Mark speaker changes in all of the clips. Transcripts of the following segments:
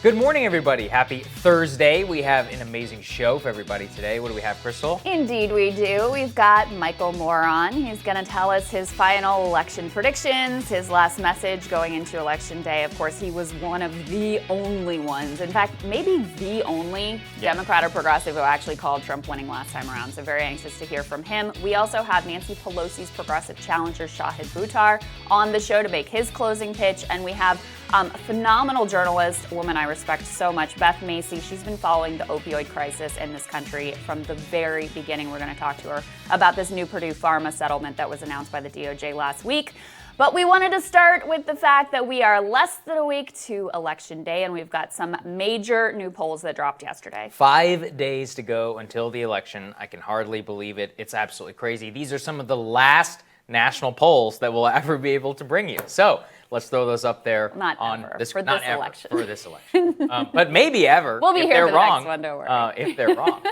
Speaker 1: Good morning, everybody. Happy Thursday. We have an amazing show for everybody today. What do we have, Krystal?
Speaker 2: Indeed we do. We've got Michael Moore on. He's going to tell us his final election predictions, his last message going into Election Day. Of course, he was one of the only ones, in fact, maybe the only Democrat or progressive who actually called Trump winning last time around. So very anxious to hear from him. We also have Nancy Pelosi's progressive challenger, Shahid Buttar, on the show to make his closing pitch. And we have a phenomenal journalist, a woman I respect so much, Beth Macy. She's been following the opioid crisis in this country from the very beginning. We're going to talk to her about this new Purdue Pharma settlement that was announced by the DOJ last week. But we wanted to start with the fact that we are less than a week to Election Day, and we've got some major new polls that dropped yesterday.
Speaker 1: 5 days to go until the election. I can hardly believe it. It's absolutely crazy. These are some of the last national polls that we'll ever be able to bring you. So let's throw those up there.
Speaker 2: For this election.
Speaker 1: But maybe ever.
Speaker 2: We'll be
Speaker 1: if
Speaker 2: here
Speaker 1: they're
Speaker 2: for the
Speaker 1: wrong,
Speaker 2: next one, don't worry.
Speaker 1: if they're wrong.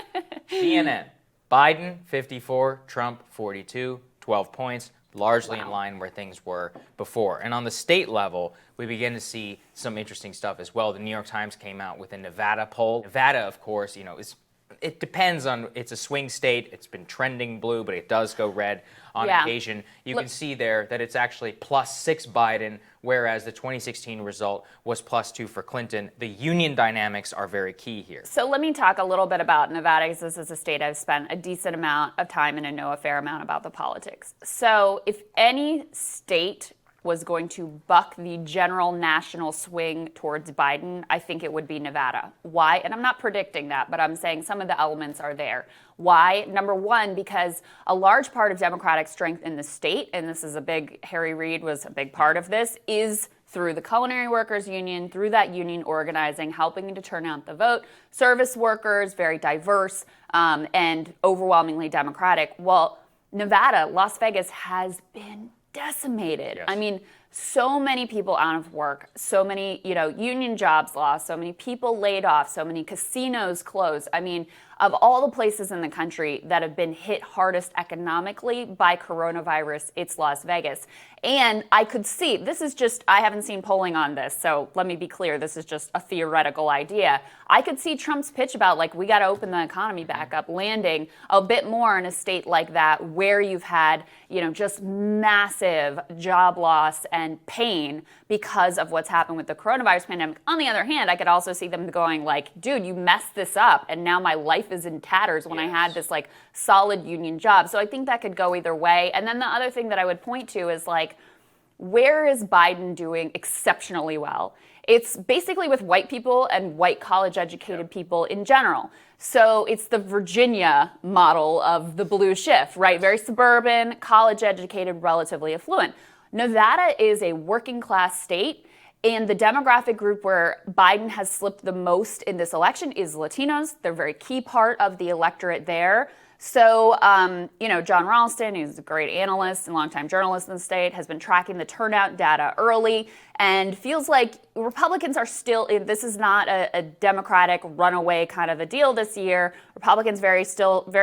Speaker 1: CNN, Biden 54, Trump 42, 12 points, largely in line where things were before. And on the state level, we begin to see some interesting stuff as well. The New York Times came out with a Nevada poll. Nevada, of course, it depends on, it's a swing state. It's been trending blue, but it does go red on occasion. You can see there that it's actually +6 Biden, whereas the 2016 result was +2 for Clinton. The union dynamics are very key here.
Speaker 2: So let me talk a little bit about Nevada, because this is a state I've spent a decent amount of time in and know a fair amount about the politics. So if any state was going to buck the general national swing towards Biden, I think it would be Nevada. Why? And I'm not predicting that, but I'm saying some of the elements are there. Why? Number one, because a large part of Democratic strength in the state, and this is Harry Reid was a big part of this, is through the Culinary Workers Union, through that union organizing, helping to turn out the vote. Service workers, very diverse, and overwhelmingly Democratic. Well, Nevada, Las Vegas has been decimated.
Speaker 1: Yes.
Speaker 2: I mean, so many people out of work, so many, union jobs lost, so many people laid off, so many casinos closed. I mean, of all the places in the country that have been hit hardest economically by coronavirus, it's Las Vegas. And I could see, I haven't seen polling on this, so let me be clear, this is just a theoretical idea. I could see Trump's pitch about, we got to open the economy back up, landing a bit more in a state like that where you've had, just massive job loss and pain because of what's happened with the coronavirus pandemic. On the other hand, I could also see them going dude, you messed this up, and now my life is in tatters when I had this solid union job. So I think that could go either way. And then the other thing that I would point to is where is Biden doing exceptionally well? It's basically with white people and white college-educated people in general. So it's the Virginia model of the blue shift, right? Very suburban, college-educated, relatively affluent. Nevada is a working-class state, and the demographic group where Biden has slipped the most in this election is Latinos. They're a very key part of the electorate there. So, John Ralston, who's a great analyst and longtime journalist in the state, has been tracking the turnout data early and feels like Republicans are still, this is not a Democratic runaway kind of a deal this year. Republicans very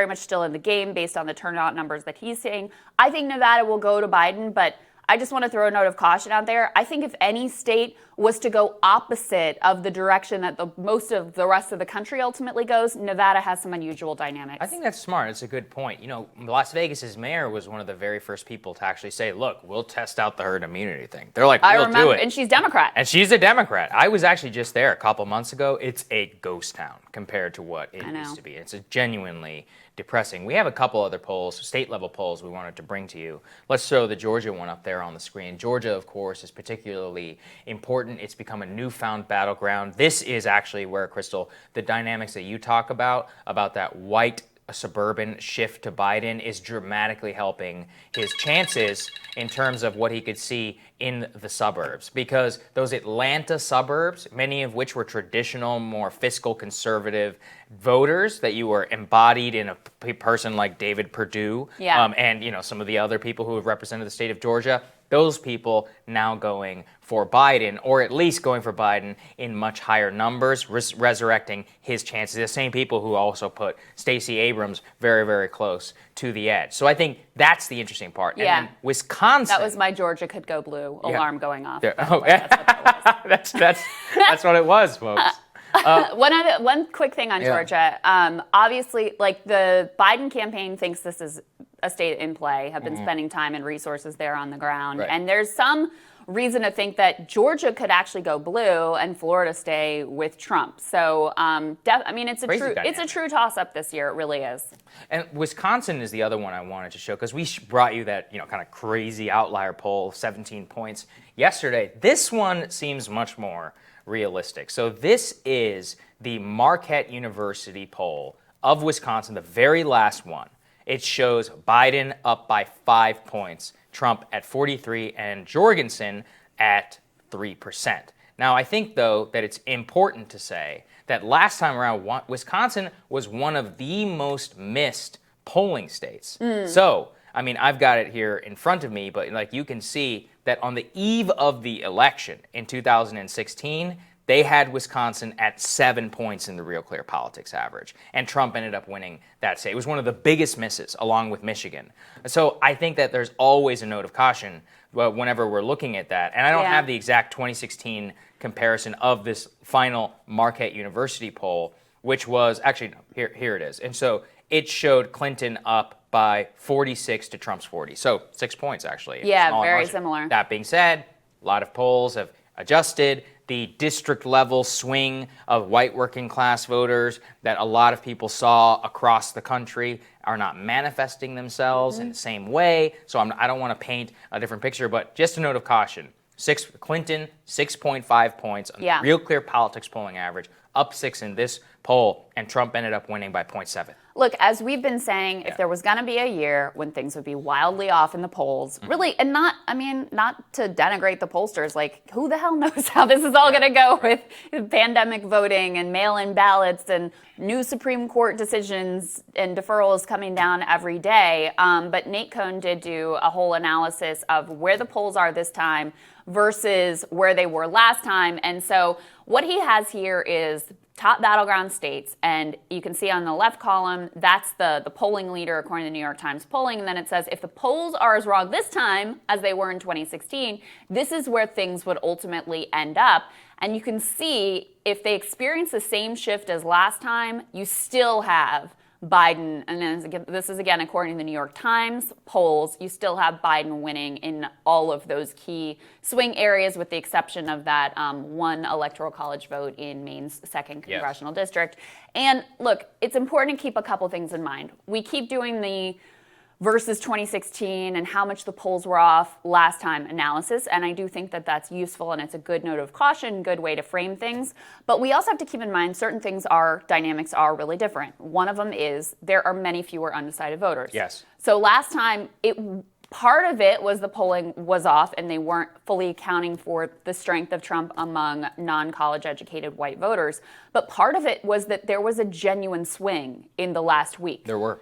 Speaker 2: much still in the game based on the turnout numbers that he's seeing. I think Nevada will go to Biden, but I just want to throw a note of caution out there. I think if any state was to go opposite of the direction that most of the rest of the country ultimately goes, Nevada has some unusual dynamics.
Speaker 1: I think that's smart. It's a good point. Las Vegas's mayor was one of the very first people to actually say, look, we'll test out the herd immunity thing. They're like, we'll do it.
Speaker 2: And she's Democrat.
Speaker 1: And she's a Democrat. I was actually just there a couple months ago. It's a ghost town compared to what it used to be. It's a genuinely depressing. We have a couple other polls, state-level polls we wanted to bring to you. Let's throw the Georgia one up there on the screen. Georgia, of course, is particularly important. It's become a newfound battleground. This is actually where, Krystal, the dynamics that you talk about that white suburban shift to Biden is dramatically helping his chances in terms of what he could see in the suburbs. Because those Atlanta suburbs, many of which were traditional, more fiscal conservative voters that you were embodied in a person like David Perdue, and some of the other people who have represented the state of Georgia, those people now going for Biden, or at least going for Biden in much higher numbers, resurrecting his chances. The same people who also put Stacey Abrams very, very close to the edge. So I think that's the interesting part.
Speaker 2: Yeah.
Speaker 1: And then Wisconsin.
Speaker 2: That was my Georgia could go blue alarm going off.
Speaker 1: That's what it was, folks.
Speaker 2: One quick thing on Georgia. Obviously, like the Biden campaign thinks this is a state in play, have been spending time and resources there on the ground.
Speaker 1: Right.
Speaker 2: And there's some reason to think that Georgia could actually go blue and Florida stay with Trump. So, it's a true toss-up this year. It really is.
Speaker 1: And Wisconsin is the other one I wanted to show, because we brought you that kind of crazy outlier poll, 17 points yesterday. This one seems much more realistic. So this is the Marquette University poll of Wisconsin, the very last one. It shows Biden up by 5 points, Trump at 43, and Jorgensen at 3%. Now, I think, though, that it's important to say that last time around, Wisconsin was one of the most missed polling states. So, I've got it here in front of me, but you can see that on the eve of the election in 2016, they had Wisconsin at 7 points in the Real Clear Politics average, and Trump ended up winning that state. It was one of the biggest misses, along with Michigan. So I think that there's always a note of caution whenever we're looking at that. And I don't have the exact 2016 comparison of this final Marquette University poll, which was actually, no, here it is. And so it showed Clinton up by 46 to Trump's 40. So 6 points, actually.
Speaker 2: Yeah, very similar.
Speaker 1: That being said, a lot of polls have adjusted. The district level swing of white working class voters that a lot of people saw across the country are not manifesting themselves in the same way. So I don't want to paint a different picture, but just a note of caution. Clinton, 6.5 points on the Real Clear Politics polling average, up 6 in this poll, and Trump ended up winning by 0.7.
Speaker 2: Look, as we've been saying, if there was going to be a year when things would be wildly off in the polls, really, and not to denigrate the pollsters, like, who the hell knows how this is all going to go with pandemic voting and mail-in ballots and new Supreme Court decisions and deferrals coming down every day. But Nate Cohn did do a whole analysis of where the polls are this time versus where they were last time. And so what he has here is top battleground states, and you can see on the left column, that's the polling leader according to the New York Times polling, and then it says if the polls are as wrong this time as they were in 2016, this is where things would ultimately end up. And you can see if they experience the same shift as last time, you still have Biden, and then this is again according to the New York Times polls, you still have Biden winning in all of those key swing areas with the exception of that one electoral college vote in Maine's 2nd congressional district. And look, it's important to keep a couple things in mind. We keep doing the versus 2016 and how much the polls were off last time analysis. And I do think that that's useful and it's a good note of caution, good way to frame things. But we also have to keep in mind certain dynamics are really different. One of them is there are many fewer undecided voters.
Speaker 1: Yes.
Speaker 2: So last time, part of it was the polling was off and they weren't fully accounting for the strength of Trump among non-college educated white voters. But part of it was that there was a genuine swing in the last week.
Speaker 1: There were.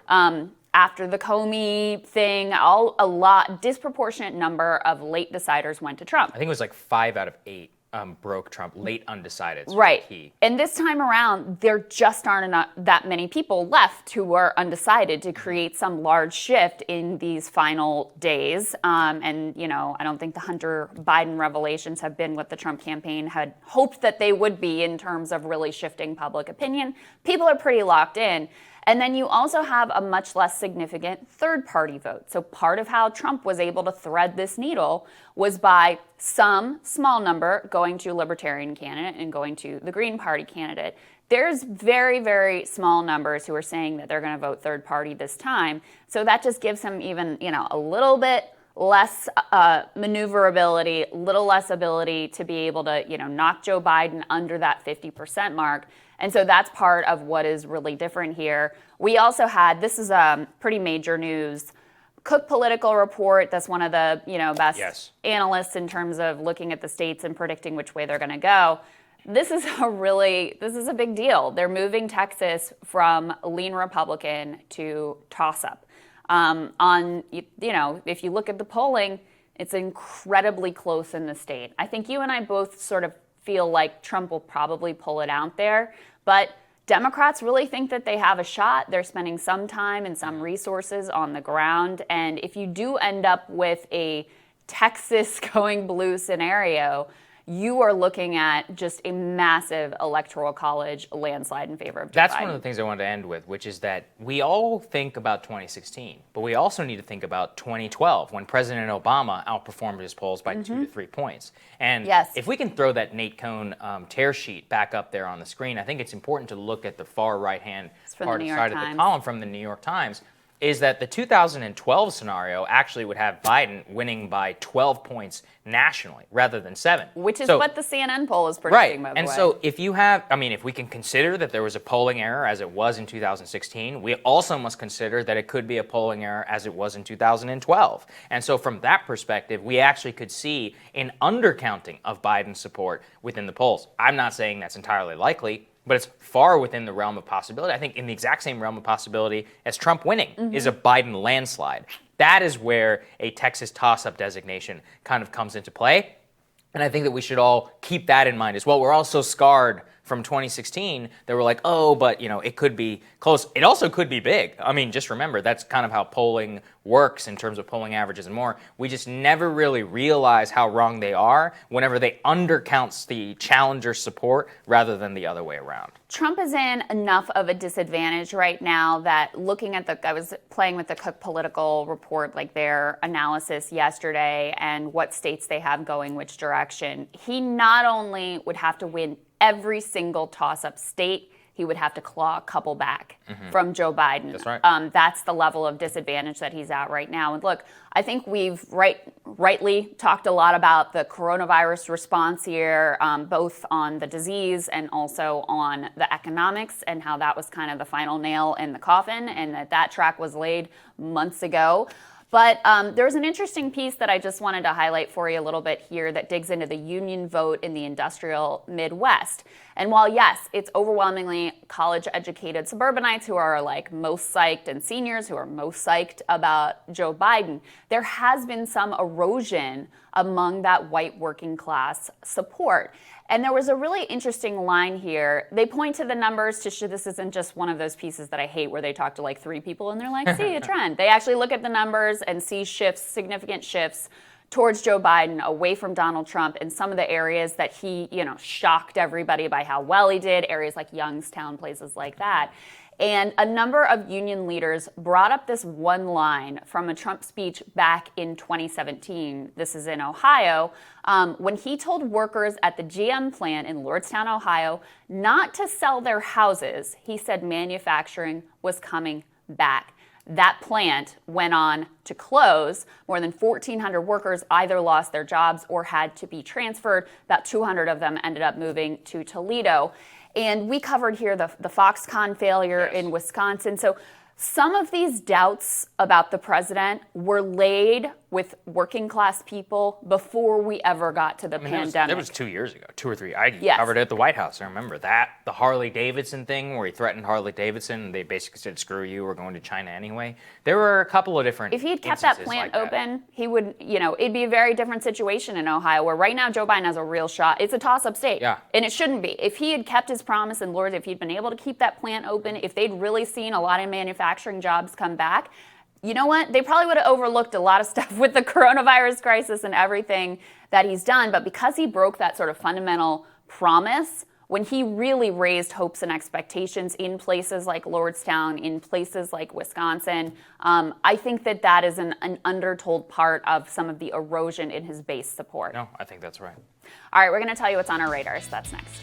Speaker 2: After the Comey thing, disproportionate number of late deciders went to Trump.
Speaker 1: I think it was like 5 out of 8 broke Trump, late undecideds.
Speaker 2: Right.
Speaker 1: Key.
Speaker 2: And this time around, there just aren't that many people left who are undecided to create some large shift in these final days. I don't think the Hunter Biden revelations have been what the Trump campaign had hoped that they would be in terms of really shifting public opinion. People are pretty locked in. And then you also have a much less significant third-party vote. So part of how Trump was able to thread this needle was by some small number going to a Libertarian candidate and going to the Green Party candidate. There's very, very small numbers who are saying that they're going to vote third-party this time. So that just gives him even, a little bit less maneuverability, little less ability to be able to, knock Joe Biden under that 50% mark. And so that's part of what is really different here. We also had, this is pretty major news, Cook Political Report, that's one of the best analysts in terms of looking at the states and predicting which way they're going to go. This is a big deal. They're moving Texas from lean Republican to toss-up. If you look at the polling, it's incredibly close in the state. I think you and I both sort of feel like Trump will probably pull it out there, but Democrats really think that they have a shot. They're spending some time and some resources on the ground, and if you do end up with a Texas going blue scenario, you are looking at just a massive electoral college landslide in favor of Joe Biden.
Speaker 1: That's one of the things I wanted to end with, which is that we all think about 2016, but we also need to think about 2012 when President Obama outperformed his polls by 2 to 3 points. And if we can throw that Nate Cohn tear sheet back up there on the screen, I think it's important to look at the far right-hand part of the side of the column from the New York Times, is that the 2012 scenario actually would have Biden winning by 12 points nationally rather than 7.
Speaker 2: Which is what the CNN poll is predicting, by the way.
Speaker 1: And so if you have, if we can consider that there was a polling error as it was in 2016, we also must consider that it could be a polling error as it was in 2012. And so from that perspective, we actually could see an undercounting of Biden's support within the polls. I'm not saying that's entirely likely, but it's far within the realm of possibility. I think in the exact same realm of possibility as Trump winning is a Biden landslide. That is where a Texas toss-up designation kind of comes into play. And I think that we should all keep that in mind as well. We're all so scarred from 2016 that we're like, oh, but it could be close. It also could be big. Just remember, that's kind of how polling works in terms of polling averages and more. We just never really realize how wrong they are whenever they undercounts the challenger support rather than the other way around.
Speaker 2: Trump is in enough of a disadvantage right now that looking at I was playing with the Cook Political Report, like their analysis yesterday and what states they have going which direction. He not only would have to win every single toss-up state, he would have to claw a couple back from Joe Biden.
Speaker 1: That's right.
Speaker 2: That's the level of disadvantage that he's at right now. And look, I think we've rightly talked a lot about the coronavirus response here, both on the disease and also on the economics and how that was kind of the final nail in the coffin and that track was laid months ago. But there's an interesting piece that I just wanted to highlight for you a little bit here that digs into the union vote in the industrial Midwest. And while, yes, it's overwhelmingly college-educated suburbanites who are most psyched and seniors who are most psyched about Joe Biden, there has been some erosion among that white working class support. And there was a really interesting line here. They point to the numbers to show this isn't just one of those pieces that I hate where they talk to 3 people and they're like, see a trend. They actually look at the numbers and see shifts, significant shifts towards Joe Biden, away from Donald Trump in some of the areas that he, shocked everybody by how well he did, areas like Youngstown, places like that. And a number of union leaders brought up this one line from a Trump speech back in 2017. This is in Ohio, when he told workers at the GM plant in Lordstown, Ohio, not to sell their houses. He said manufacturing was coming back. That plant went on to close. More than 1,400 workers either lost their jobs or had to be transferred. About 200 of them ended up moving to Toledo. And we covered here the Foxconn failure in Wisconsin. So some of these doubts about the president were laid with working class people before we ever got to the pandemic.
Speaker 1: It was 2 years ago, 2 or 3. I covered it at the White House. I remember that. The Harley Davidson thing where he threatened Harley Davidson and they basically said, screw you, we're going to China anyway. There were a couple of different
Speaker 2: If he had kept that plant open, he would, it'd be a very different situation in Ohio where right now Joe Biden has a real shot. It's a toss-up state.
Speaker 1: Yeah.
Speaker 2: And it shouldn't be. If he had kept his promise and Lord, if he'd been able to keep that plant open, if they'd really seen a lot of manufacturing jobs come back, you know what? They probably would have overlooked a lot of stuff with the coronavirus crisis and everything that he's done. But because he broke that sort of fundamental promise, when he really raised hopes and expectations in places like Lordstown, in places like Wisconsin, I think that is an undertold part of some of the erosion in his base support.
Speaker 1: No, I think that's right.
Speaker 2: All right, we're going to tell you what's on our radars. That's next.